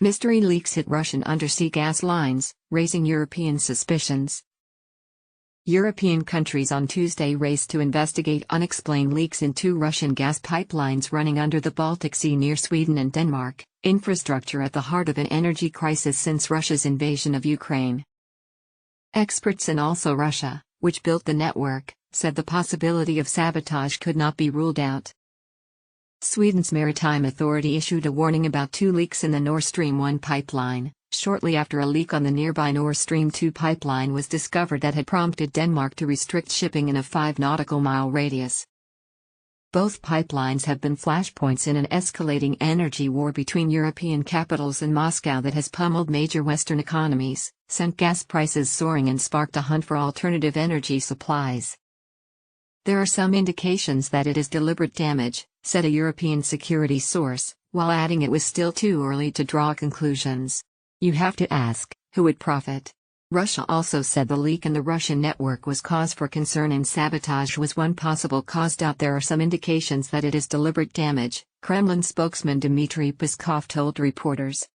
Mystery leaks hit Russian undersea gas lines, raising European suspicions. European countries on Tuesday raced to investigate unexplained leaks in two Russian gas pipelines running under the Baltic Sea near Sweden and Denmark, infrastructure at the heart of an energy crisis since Russia's invasion of Ukraine. Experts and also Russia, which built the network, said the possibility of sabotage could not be ruled out. Sweden's Maritime Authority issued a warning about two leaks in the Nord Stream 1 pipeline, shortly after a leak on the nearby Nord Stream 2 pipeline was discovered that had prompted Denmark to restrict shipping in a 5 nautical mile radius. Both pipelines have been flashpoints in an escalating energy war between European capitals and Moscow that has pummeled major Western economies, sent gas prices soaring and sparked a hunt for alternative energy supplies. There are some indications that it is deliberate damage, said a European security source, while adding it was still too early to draw conclusions. You have to ask, who would profit? Russia also said the leak in the Russian network was cause for concern and sabotage was one possible cause. There are some indications that it is deliberate damage, Kremlin spokesman Dmitry Peskov told reporters.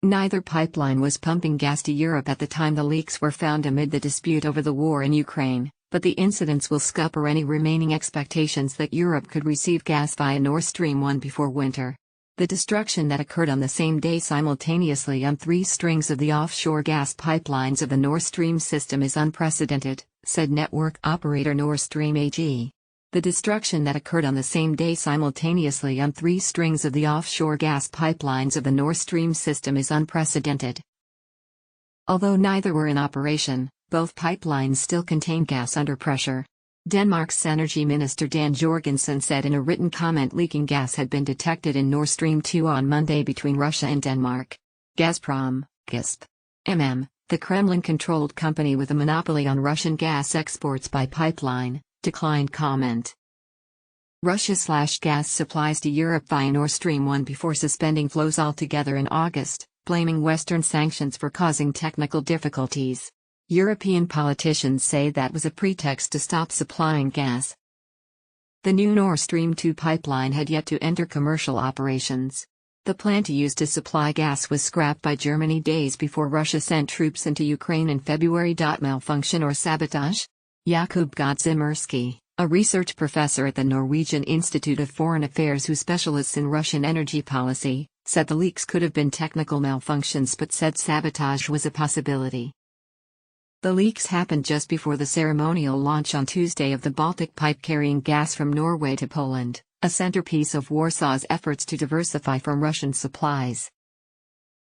Neither pipeline was pumping gas to Europe at the time the leaks were found amid the dispute over the war in Ukraine, but the incidents will scupper any remaining expectations that Europe could receive gas via Nord Stream 1 before winter. The destruction that occurred on the same day simultaneously on 3 strings of the offshore gas pipelines of the Nord Stream system is unprecedented, said network operator Nord Stream AG. The destruction that occurred on the same day simultaneously on 3 strings of the offshore gas pipelines of the Nord Stream system is unprecedented. Although neither were in operation, both pipelines still contain gas under pressure. Denmark's energy minister Dan Jorgensen said in a written comment leaking gas had been detected in Nord Stream 2 on Monday between Russia and Denmark. Gazprom, the Kremlin-controlled company with a monopoly on Russian gas exports by pipeline, declined comment. Russia slashed gas supplies to Europe via Nord Stream 1 before suspending flows altogether in August, blaming Western sanctions for causing technical difficulties. European politicians say that was a pretext to stop supplying gas. The new Nord Stream 2 pipeline had yet to enter commercial operations. The plan used to supply gas was scrapped by Germany days before Russia sent troops into Ukraine in February. Malfunction or sabotage? Jakub Godzimirski, a research professor at the Norwegian Institute of Foreign Affairs who specializes in Russian energy policy, said the leaks could have been technical malfunctions but said sabotage was a possibility. The leaks happened just before the ceremonial launch on Tuesday of the Baltic pipe carrying gas from Norway to Poland, a centerpiece of Warsaw's efforts to diversify from Russian supplies.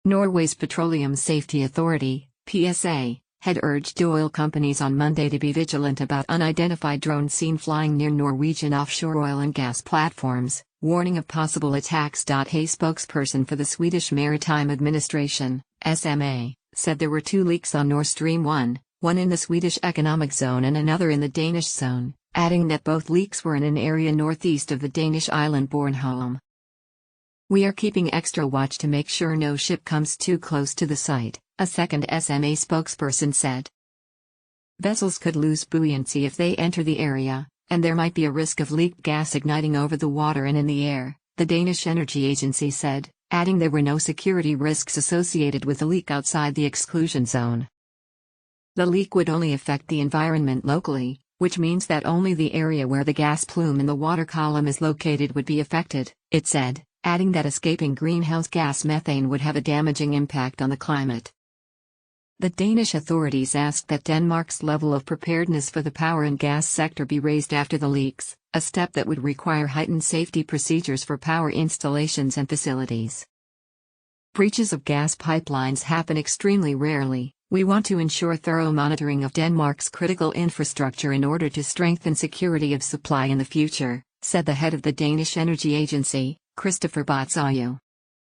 Norway's Petroleum Safety Authority, PSA, had urged oil companies on Monday to be vigilant about unidentified drones seen flying near Norwegian offshore oil and gas platforms, warning of possible attacks. A spokesperson for the Swedish Maritime Administration, SMA, said there were 2 leaks on Nord Stream 1, one in the Swedish economic zone and another in the Danish zone, adding that both leaks were in an area northeast of the Danish island Bornholm. We are keeping extra watch to make sure no ship comes too close to the site, a second SMA spokesperson said. Vessels could lose buoyancy if they enter the area, and there might be a risk of leaked gas igniting over the water and in the air, the Danish Energy Agency said, adding there were no security risks associated with the leak outside the exclusion zone. The leak would only affect the environment locally, which means that only the area where the gas plume in the water column is located would be affected, it said, adding that escaping greenhouse gas methane would have a damaging impact on the climate. The Danish authorities asked that Denmark's level of preparedness for the power and gas sector be raised after the leaks, a step that would require heightened safety procedures for power installations and facilities. Breaches of gas pipelines happen extremely rarely. We want to ensure thorough monitoring of Denmark's critical infrastructure in order to strengthen security of supply in the future, said the head of the Danish Energy Agency, Christopher Batsøye.